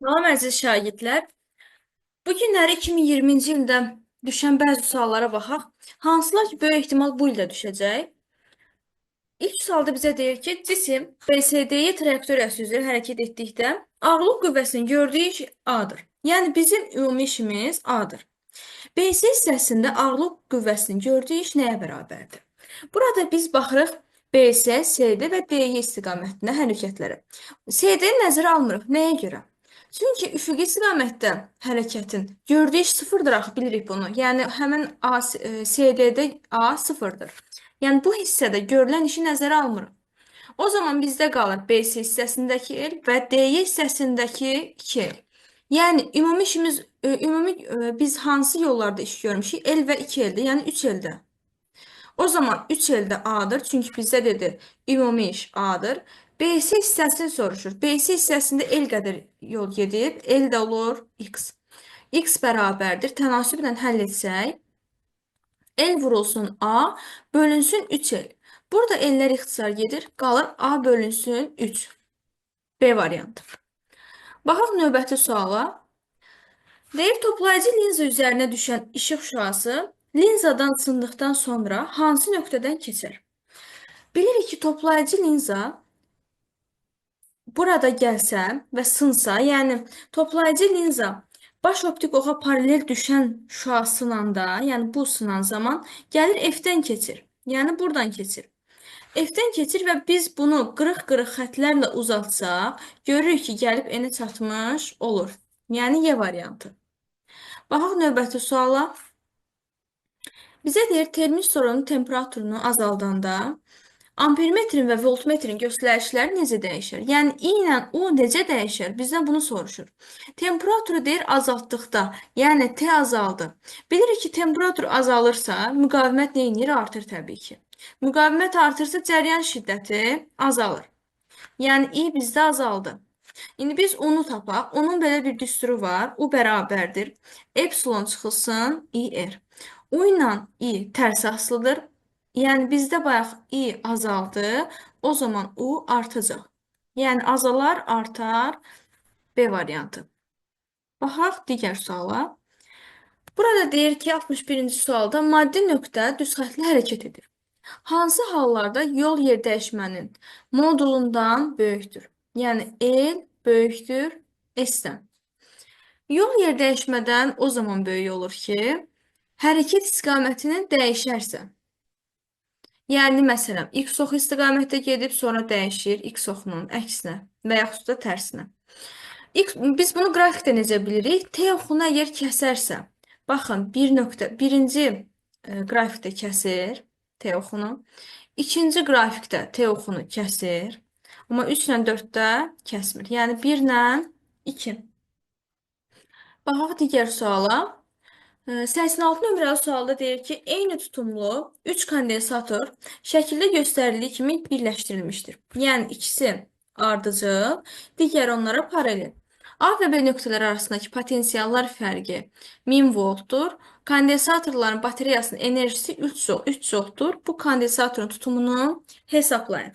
Salam əziz şagirdlər. Bu günləri 2020-ci ildə düşən bəzi suallara baxaq. Hansılar ki, böyük ehtimal bu ildə düşəcək? İlk sualda bizə deyir ki, cisim BSD-yi trayektoriyası üzrə hərəkət etdikdə ağırlıq qüvvəsinin gördüyü iş A-dır. Yəni bizim ümumi işimiz A-dır. BS hissəsində ağırlıq qüvvəsinin gördüyü iş nəyə bərabərdir? Burada biz baxırıq BS, CD və DY istiqamətinə hərəkətlərə. CD-ni nəzərə almırıq. Nəyə görə? Çünki üfüqi istiqamətdə hərəkətin gördüyü iş sıfırdır axı bilirik bunu. Yəni həmin CD-də A sıfırdır. Yəni bu hissədə görülən işi nəzərə almırıq. O zaman bizdə qalır BS hissəsindəki el və DY hissəsindəki 2L. Yəni ümumi işimiz biz hansı yollarda iş görmüşük? El və 2L-də, yəni 3L-də. O zaman 3L-də A-dır, çünki bizdə dedi ümumi iş A-dır. BS hissəsini soruşur. BS hissəsində el qədər yol gedib, el də olur X. X bərabərdir. Tənasüblə həll etsək, el vurulsun A, bölünsün 3L. Burada ellər ixtisar gedir, qalır A bölünsün 3. B variantı. Baxaq növbəti suala. Deyir toplayıcı linza üzərinə düşən işıq şüası linzadan sındıqdan sonra hansı nöqtədən keçər? Bilirik ki, toplayıcı linza burada gəlsə və sınsa, yəni toplayıcı linza baş optik oxa paralel düşən şüasıyla da, yəni bu sınan zaman gəlir F-dən keçir. Yəni buradan keçir. F-dən keçir və biz bunu qırıq-qırıq xətlərlə uzaltsaq, görürük ki, gəlib N-ə çatmış olur. Yəni Y variantı. Baxaq növbəti suala. Bizə deyir termiç sorunun temperaturunu azaldanda ampermetrin və voltmetrin göstəriciləri necə dəyişir? Yəni I ilə U necə dəyişir? Bizdən bunu soruşur. Temperaturu deyir azaltdıqda, yəni T azaldı. Bilirik ki, temperatur azalırsa, müqavimət nə edir? Artır təbii ki. Müqavimət artırsa cəryan şiddəti azalır. Yəni I bizdə azaldı. İndi biz U-nu tapaq. Onun belə bir düsturu var. U bərabərdir. Epsilon çıxılsın IR. U ilə I tərs asılıdır. Yəni bizdə bayaq I azaldı. O zaman U artacaq. Yəni azalar, artar. B variantı. Baxaq digər suala. Burada deyir ki, 61-ci sualda maddi nöqtə düz xətli hərəkət edir. Hansı hallarda yol yer dəyişmənin modulundan böyükdür? Yəni el böyükdür S-dən. Yol yer dəyişmədən o zaman böyük olur ki, hərəkət istiqamətini dəyişərsə. Yəni, məsələn, x oxu istiqamətdə gedib, sonra dəyişir x oxunun əksinə və yaxud da tərsinə. Biz bunu qrafikdə necə bilirik? T oxunu əgər kəsərsə, baxın, birinci qrafikdə kəsir T oxunu, ikinci qrafikdə T oxunu kəsir, amma 3 ilə 4-də kəsmir. Yəni 1 ilə 2. Baxaq digər suala. 86 nömrəli sualda deyir ki, eyni tutumlu 3 kondensator şəkildə göstərildiyi kimi birləşdirilmişdir. Yəni ikisi ardıcıl, digər onlara paralel. A və B nöqtələri arasındakı potensiallar fərqi 1000 voltdur. Kondensatorların bateriyasının enerjisi 3 voltdur. Bu kondensatorun tutumunu hesablayın.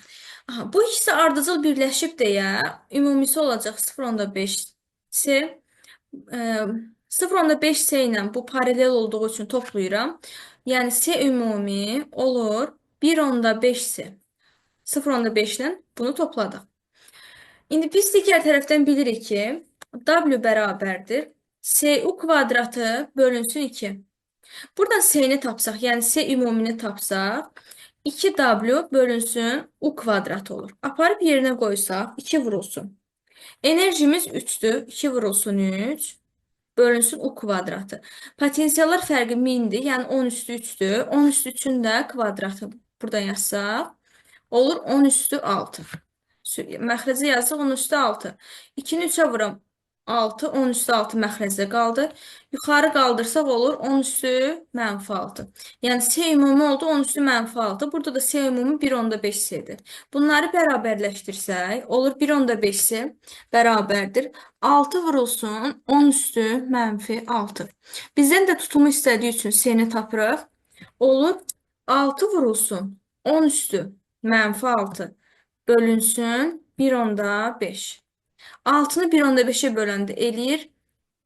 Aha, bu ikisi ardıcıl birləşib deyə ümumisi olacaq 0,5 0,5 S ilə bu paralel olduğu üçün toplayıram. Yəni S ümumi olur 1,5 S. 0,5 ilə bunu topladıq. İndi biz digər tərəfdən bilirik ki, W bərabərdir. SU kvadratı bölünsün 2. Buradan S-ni tapsaq, yəni S ümumini tapsaq, 2W bölünsün U kvadratı olur. Aparıb yerinə qoysaq, 2 vurulsun. Enerjimiz 3'dür. 2 vurulsun 3. Bölünsün U kvadratı. Potensiallar fərqi 1000'dir. Yəni 10 üstü 3'dür. 10 üstü 3'ün də kvadratı buradan yazsaq, olur 10 üstü 6. Məxrəci yazsaq 10 üstü 6. 2-ni 3'ə vuram 6, 10 üstü 6 məxrəcdə qaldı. Yuxarı qaldırsaq olur 10 üstü mənfi 6. Yəni S ümumi oldu 10 üstü mənfi 6. Burada da S ümumi 1,5 S-dir. Bunları bərabərləşdirsək, olur 1,5 S bərabərdir. 6 vurulsun 10 üstü mənfi 6. Bizdən də tutumu istədiyi üçün S-ni tapırıq. Olur 6 vurulsun 10 üstü mənfi 6 bölünsün 1,5. 6-nı 1/5-ə böləndə eləyir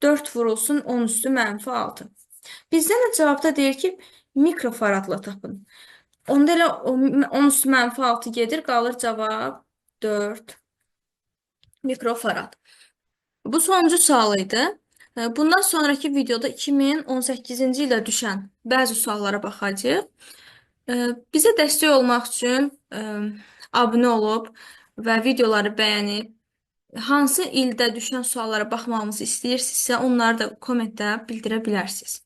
4 vurulsun 10 üstü -6. Bizdən də cavabda deyir ki, mikrofaradla tapın. Onda elə 10 üstü -6 gedir, qalır cavab 4 mikrofarad. Bu sonuncu sual idi. Bundan sonraki videoda 2018-ci ildə düşən bəzi suallara baxacağıq. Bizə dəstək olmaq üçün abunə olub və videoları bəyənib, hansı ildə düşən suallara baxmamızı istəyirsinizsə, onları da kommentdə bildirə bilərsiniz.